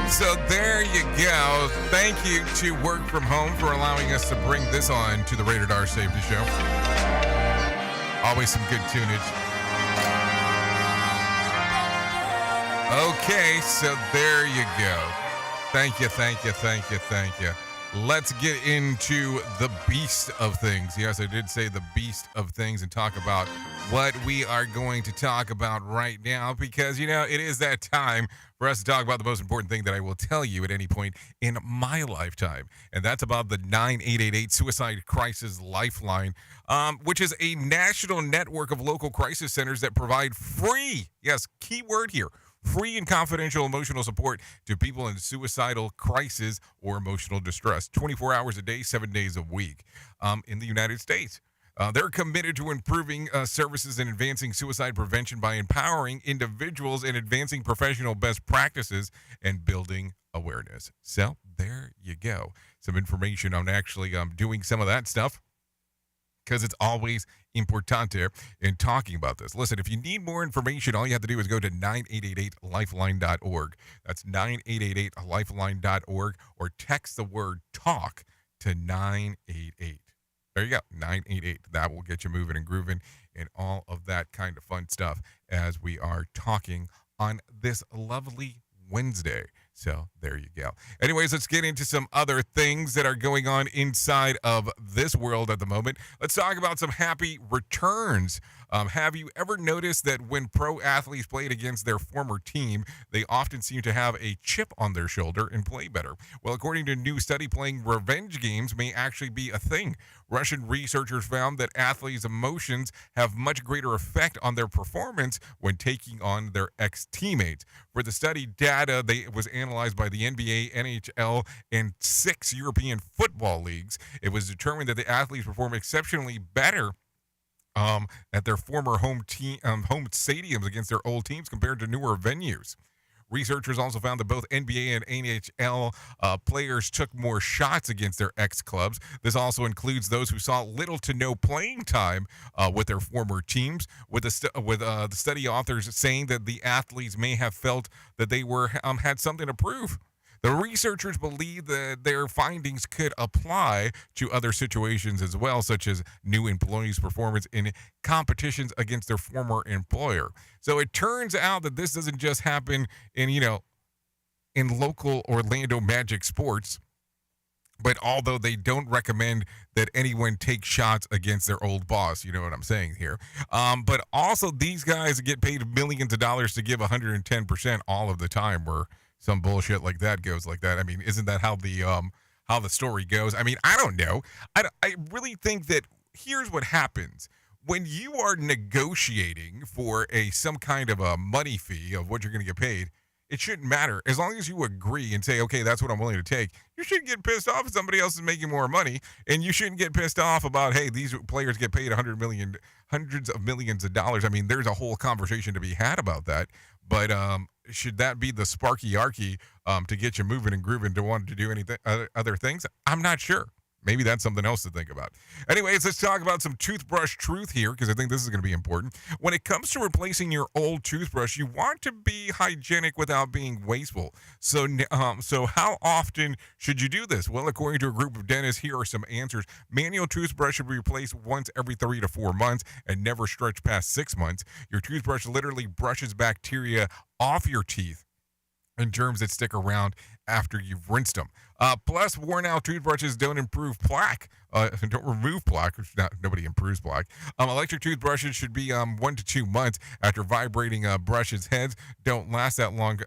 So there you go. Thank you to Work From Home for allowing us to bring this on to the Rated R Safety Show. Always some good tunage. Okay, so there you go. Thank you. Let's get into the beast of things. Yes, I did say the beast of things and talk about what we are going to talk about right now because, it is that time for us to talk about the most important thing that I will tell you at any point in my lifetime. And that's about the 9888 Suicide Crisis Lifeline, which is a national network of local crisis centers that provide free, yes, key word here, free and confidential emotional support to people in suicidal crisis or emotional distress, 24 hours a day, 7 days a week in the United States. They're committed to improving services and advancing suicide prevention by empowering individuals and advancing professional best practices and building awareness. So there you go. Some information on actually doing some of that stuff. because it's always importante in talking about this. Listen, if you need more information, all you have to do is go to 9888lifeline.org. That's 9888lifeline.org, or text the word TALK to 988. There you go, 988. That will get you moving and grooving and all of that kind of fun stuff as we are talking on this lovely Wednesday. So there you go. Anyways, let's get into some other things that are going on inside of this world at the moment. Let's talk about some happy returns. Have you ever noticed that when pro athletes played against their former team, they often seem to have a chip on their shoulder and play better? Well, according to a new study, playing revenge games may actually be a thing. Russian researchers found that athletes' emotions have much greater effect on their performance when taking on their ex-teammates. For the study data, was analyzed by the NBA, NHL, and 6 European football leagues. It was determined that the athletes perform exceptionally better at their former home stadiums against their old teams compared to newer venues. Researchers also found that both NBA and NHL players took more shots against their ex-clubs. This also includes those who saw little to no playing time with their former teams, with the study authors saying that the athletes may have felt that they had something to prove. The researchers believe that their findings could apply to other situations as well, such as new employees' performance in competitions against their former employer. So it turns out that this doesn't just happen in local Orlando Magic sports, but although they don't recommend that anyone take shots against their old boss, you know what I'm saying here. But also these guys get paid millions of dollars to give 110% all of the time, where some bullshit like that goes like that. I mean, isn't that how the story goes? I mean, I don't know. I really think that here's what happens. When you are negotiating for some kind of a money fee of what you're going to get paid, it shouldn't matter. As long as you agree and say, okay, that's what I'm willing to take, you shouldn't get pissed off if somebody else is making more money. And you shouldn't get pissed off about, hey, these players get paid hundreds of millions of dollars. I mean, there's a whole conversation to be had about that. But should that be the sparky-arky to get you moving and grooving to want to do anything other things? I'm not sure. Maybe that's something else to think about. Anyways, let's talk about some toothbrush truth here, because I think this is going to be important. When it comes to replacing your old toothbrush, you want to be hygienic without being wasteful. So how often should you do this? Well, according to a group of dentists, here are some answers. Manual toothbrush should be replaced once every 3 to 4 months and never stretch past 6 months. Your toothbrush literally brushes bacteria off your teeth and germs that stick around after you've rinsed them. Plus, worn-out toothbrushes don't improve plaque. Don't remove plaque. Nobody improves plaque. Electric toothbrushes should be 1 to 2 months after vibrating brushes. Heads don't last that long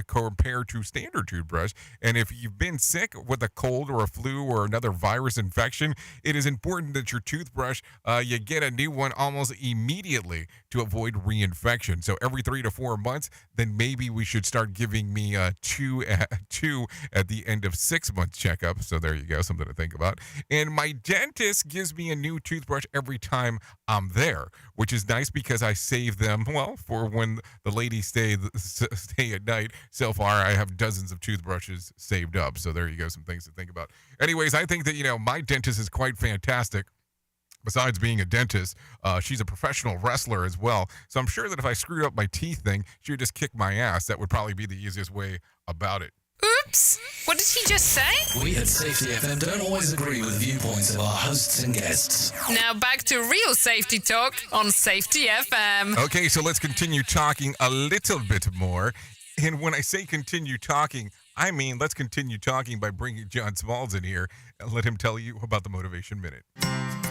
compared to standard toothbrush. And if you've been sick with a cold or a flu or another virus infection, it is important that your toothbrush, you get a new one almost immediately to avoid reinfection. So every 3 to 4 months, then maybe we should start giving me two at the end of 6 month checkup. So there you go, something to think about. And my dentist gives me a new toothbrush every time I'm there, which is nice because I save them, well, for when the ladies stay at night. So far, I have dozens of toothbrushes saved up. So there you go, some things to think about. Anyways, I think that, my dentist is quite fantastic. Besides being a dentist, she's a professional wrestler as well. So I'm sure that if I screwed up my teeth thing, she would just kick my ass. That would probably be the easiest way about it. Oops! What did he just say? We at Safety FM don't always agree with viewpoints of our hosts and guests. Now back to real safety talk on Safety FM. Okay, so let's continue talking a little bit more. And when I say continue talking, I mean let's continue talking by bringing John Smalls in here and let him tell you about the Motivation Minute.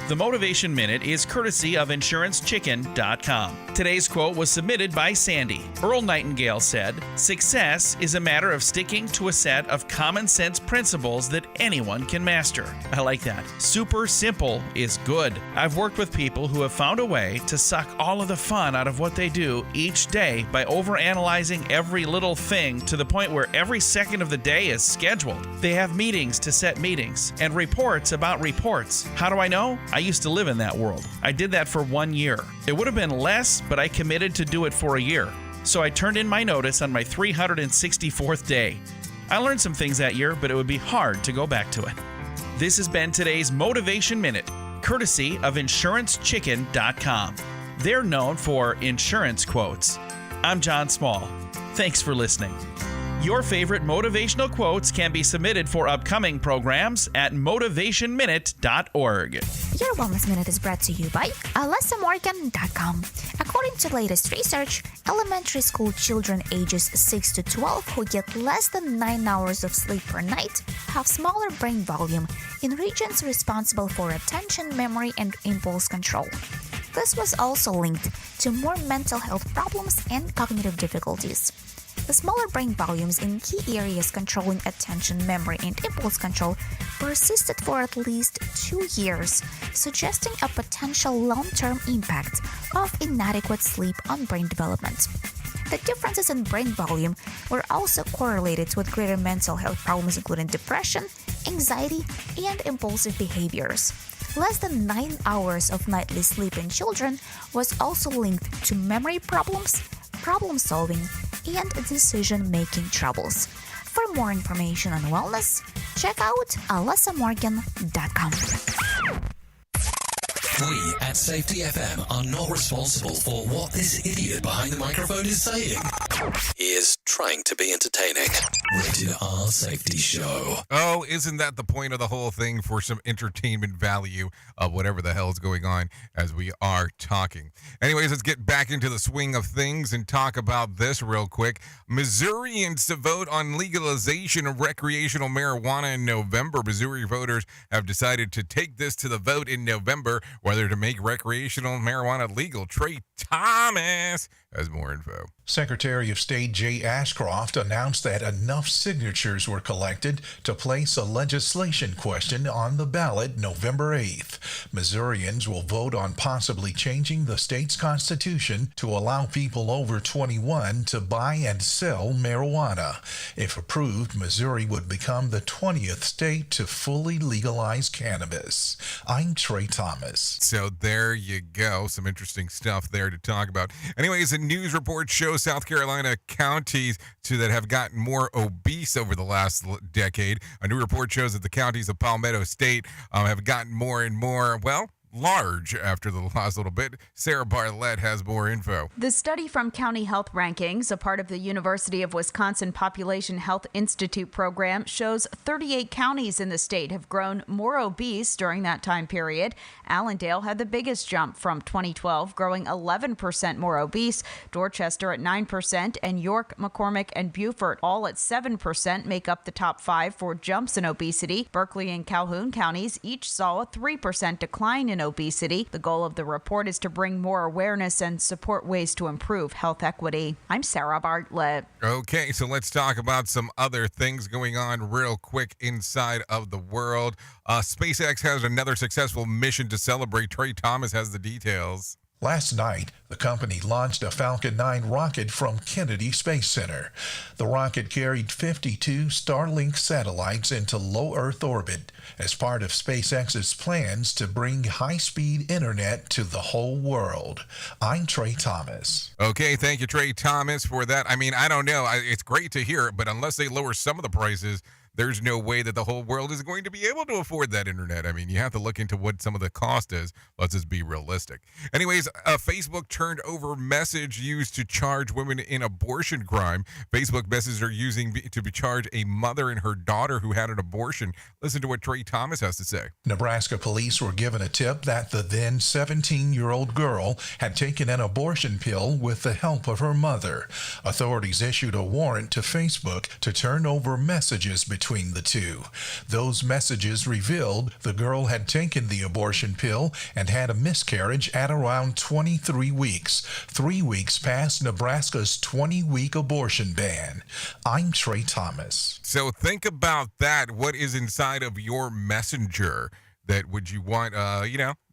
The Motivation Minute is courtesy of InsuranceChicken.com. Today's quote was submitted by Sandy. Earl Nightingale said, "Success is a matter of sticking to a set of common sense principles that anyone can master." I like that. Super simple is good. I've worked with people who have found a way to suck all of the fun out of what they do each day by overanalyzing every little thing to the point where every second of the day is scheduled. They have meetings to set meetings and reports about reports. How do I know? I used to live in that world. I did that for 1 year. It would have been less, but I committed to do it for a year. So I turned in my notice on my 364th day. I learned some things that year, but it would be hard to go back to it. This has been today's Motivation Minute. courtesy of InsuranceChicken.com. They're known for insurance quotes. I'm John Small. Thanks for listening. Your favorite motivational quotes can be submitted for upcoming programs at motivationminute.org. Your Wellness Minute is brought to you by AlessaMorgan.com. According to latest research, elementary school children ages 6 to 12 who get less than 9 hours of sleep per night have smaller brain volume in regions responsible for attention, memory, and impulse control. This was also linked to more mental health problems and cognitive difficulties. The smaller brain volumes in key areas controlling attention, memory, and impulse control persisted for at least 2 years, suggesting a potential long-term impact of inadequate sleep on brain development. The differences in brain volume were also correlated with greater mental health problems including depression, anxiety, and impulsive behaviors. Less than 9 hours of nightly sleep in children was also linked to memory problems, problem solving, and decision-making troubles. For more information on wellness, check out AlessaMorgan.com. We at Safety FM are not responsible for what this idiot behind the microphone is saying. He is trying to be entertaining. Rated R Safety Show. Oh, isn't that the point of the whole thing, for some entertainment value of whatever the hell is going on as we are talking? Anyways, let's get back into the swing of things and talk about this real quick. Missourians to vote on legalization of recreational marijuana in November. Missouri voters have decided to take this to the vote in November, whether to make recreational marijuana legal. Trey Thomas has more info. Secretary of State Jay Ashcroft announced that enough signatures were collected to place a legislation question on the ballot November 8th. Missourians will vote on possibly changing the state's constitution to allow people over 21 to buy and sell marijuana. If approved, Missouri would become the 20th state to fully legalize cannabis. I'm Trey Thomas. So there you go. Some interesting stuff there to talk about. Anyways, a news report shows South Carolina counties that have gotten more obese over the last decade. A new report shows that the counties of Palmetto State have gotten more and more, well, large after the last little bit. Sarah Bartlett has more info. The study from County Health Rankings, a part of the University of Wisconsin Population Health Institute program, shows 38 counties in the state have grown more obese during that time period. Allendale had the biggest jump from 2012, growing 11% more obese. Dorchester at 9%, and York, McCormick, and Beaufort all at 7% make up the top 5 for jumps in obesity. Berkeley and Calhoun counties each saw a 3% decline in obesity. The goal of the report is to bring more awareness and support ways to improve health equity. I'm Sarah Bartlett. Okay, so let's talk about some other things going on real quick inside of the world. SpaceX has another successful mission to celebrate. Trey Thomas has the details. Last night, the company launched a Falcon 9 rocket from Kennedy Space Center. The rocket carried 52 Starlink satellites into low Earth orbit as part of SpaceX's plans to bring high-speed internet to the whole world. I'm Trey Thomas. Okay, thank you, Trey Thomas, for that. I mean, I don't know. It's great to hear it, but unless they lower some of the prices, there's no way that the whole world is going to be able to afford that internet. I mean, you have to look into what some of the cost is. Let's just be realistic. Anyways, Facebook turned over message used to charge women in abortion crime. Facebook messages are using to charge a mother and her daughter who had an abortion. Listen to what Trey Thomas has to say. Nebraska police were given a tip that the then 17-year-old girl had taken an abortion pill with the help of her mother. Authorities issued a warrant to Facebook to turn over messages between the two. Those messages revealed the girl had taken the abortion pill and had a miscarriage at around 23 weeks, 3 weeks past Nebraska's 20-week abortion ban. I'm Trey Thomas. So think about that. What is inside of your messenger that would you want,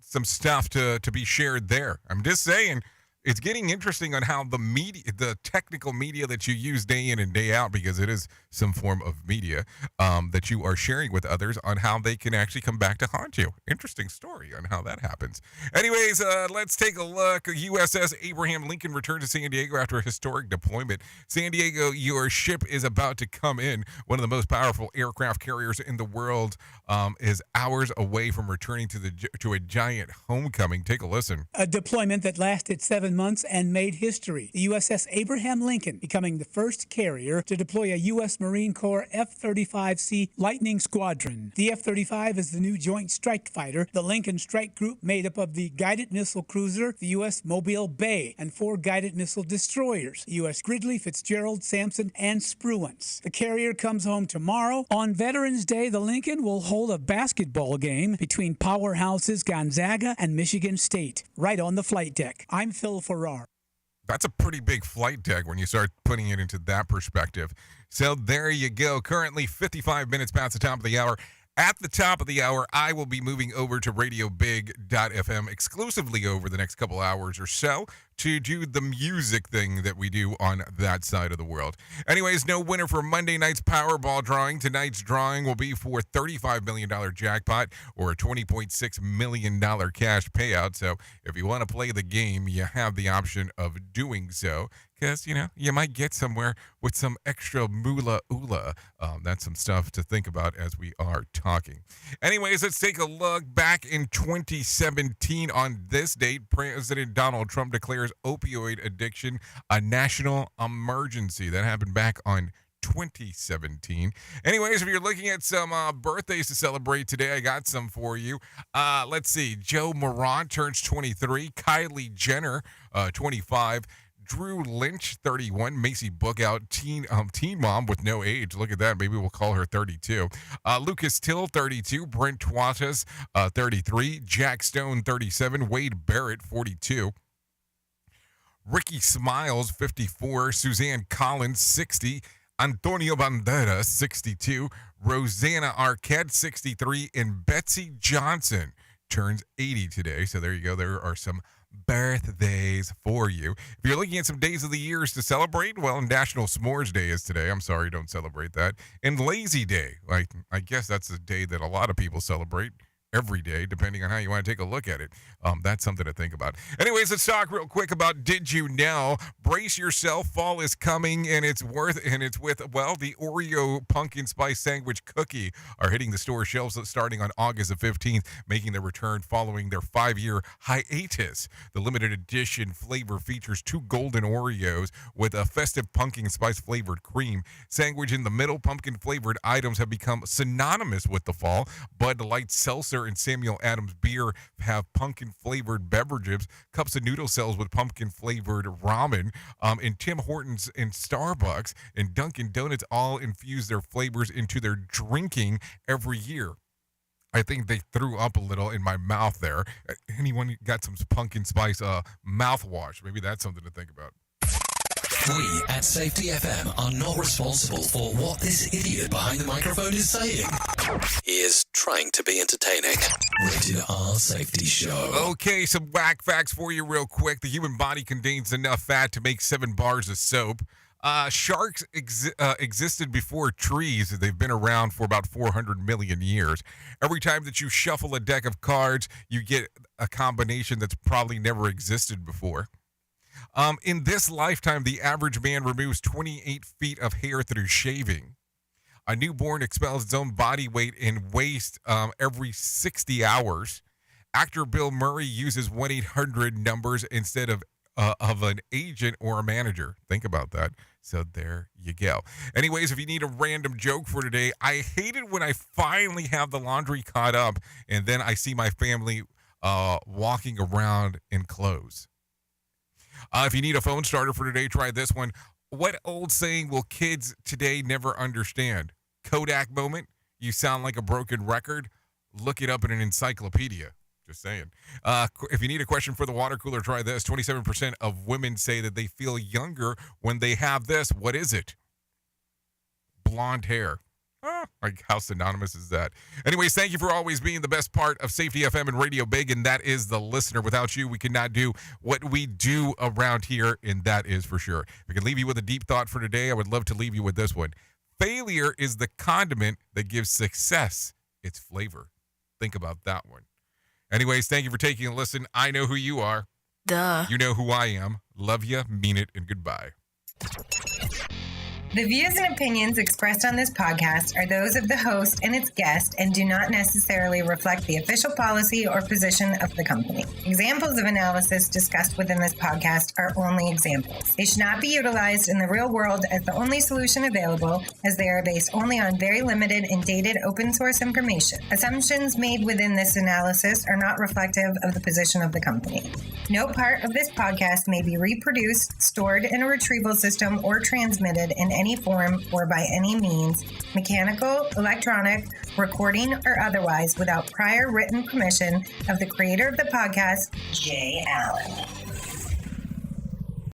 some stuff to be shared there? I'm just saying, it's getting interesting on how the technical media that you use day in and day out, because it is some form of media that you are sharing with others, on how they can actually come back to haunt you. Interesting story on how that happens. Anyways, let's take a look. USS Abraham Lincoln returned to San Diego after a historic deployment. San Diego, your ship is about to come in. One of the most powerful aircraft carriers in the world is hours away from returning to a giant homecoming. Take a listen. A deployment that lasted 7 months and made history. The USS Abraham Lincoln becoming the first carrier to deploy a U.S. Marine Corps F-35C Lightning Squadron. The F-35 is the new Joint Strike Fighter. The Lincoln Strike Group, made up of the guided missile cruiser, the U.S. Mobile Bay, and 4 guided missile destroyers, the U.S. Gridley, Fitzgerald, Sampson, and Spruance. The carrier comes home tomorrow. On Veterans Day, the Lincoln will hold a basketball game between powerhouses Gonzaga and Michigan State, right on the flight deck. I'm Phil Farrar. That's a pretty big flight deck when you start putting it into that perspective. So there you go. Currently 55 minutes past the top of the hour. At the top of the hour, I will be moving over to RadioBig.fm exclusively over the next couple hours or so to do the music thing that we do on that side of the world. Anyways, no winner for Monday night's Powerball drawing. Tonight's drawing will be for $35 million jackpot or a $20.6 million cash payout. So if you want to play the game, you have the option of doing so, because, you might get somewhere with some extra moolah oolah. That's some stuff to think about as we are talking. Anyways, let's take a look back in 2017. On this date, President Donald Trump declares opioid addiction a national emergency. That happened back on 2017. Anyways, if you're looking at some birthdays to celebrate today, I got some for you. Let's see. Joe Morant turns 23. Kylie Jenner, 25. Drew Lynch, 31. Macy Bookout, teen mom with no age. Look at that. Maybe we'll call her 32. Lucas Till, 32. Brent Twatas, 33. Jack Stone, 37. Wade Barrett, 42. Ricky Smiles, 54. Suzanne Collins, 60. Antonio Banderas, 62. Rosanna Arquette, 63. And Betsy Johnson turns 80 today. So there you go. There are some birthdays for you. If you're looking at some days of the years to celebrate, well, National S'mores Day is today. I'm sorry, don't celebrate that. And Lazy Day. I guess that's a day that a lot of people celebrate every day, depending on how you want to take a look at it. That's something to think about. Anyways, let's talk real quick about Did You Know? Brace yourself, fall is coming, and it's with, the Oreo pumpkin spice sandwich cookie are hitting the store shelves starting on August the 15th, making their return following their 5-year hiatus. The limited edition flavor features 2 golden Oreos with a festive pumpkin spice flavored cream. Sandwich in the middle, pumpkin flavored items have become synonymous with the fall. Bud Light Seltzer and Samuel Adams beer have pumpkin flavored beverages. Cups of noodle cells with pumpkin flavored ramen. And Tim Hortons and Starbucks and Dunkin' Donuts all infuse their flavors into their drinking every year. I think they threw up a little in my mouth there. Anyone got some pumpkin spice mouthwash? Maybe that's something to think about. We at Safety FM are not responsible for what this idiot behind the microphone is saying. He is trying to be entertaining. Rated R Safety Show. Okay, some whack facts for you real quick. The human body contains enough fat to make 7 bars of soap. Sharks existed before trees. They've been around for about 400 million years. Every time that you shuffle a deck of cards, you get a combination that's probably never existed before. In this lifetime, the average man removes 28 feet of hair through shaving. A newborn expels its own body weight in waste every 60 hours. Actor Bill Murray uses 1-800 numbers instead of an agent or a manager. Think about that. So there you go. Anyways, if you need a random joke for today, I hate it when I finally have the laundry caught up and then I see my family walking around in clothes. If you need a phone starter for today, try this one. What old saying will kids today never understand? Kodak moment? You sound like a broken record? Look it up in an encyclopedia. Just saying. If you need a question for the water cooler, try this. 27% of women say that they feel younger when they have this. What is it? Blonde hair. Like, how synonymous is that? Anyways, thank you for always being the best part of Safety FM and Radio Big, and that is the listener. Without you, we could not do what we do around here, and that is for sure. If I could leave you with a deep thought for today, I would love to leave you with this one. Failure is the condiment that gives success its flavor. Think about that one. Anyways, thank you for taking a listen. I know who you are. Duh. You know who I am. Love you, mean it, and goodbye. The views and opinions expressed on this podcast are those of the host and its guest and do not necessarily reflect the official policy or position of the company. Examples of analysis discussed within this podcast are only examples. They should not be utilized in the real world as the only solution available, as they are based only on very limited and dated open source information. Assumptions made within this analysis are not reflective of the position of the company. No part of this podcast may be reproduced, stored in a retrieval system, or transmitted in any form or by any means, mechanical, electronic, recording, or otherwise, without prior written permission of the creator of the podcast, Jay Allen.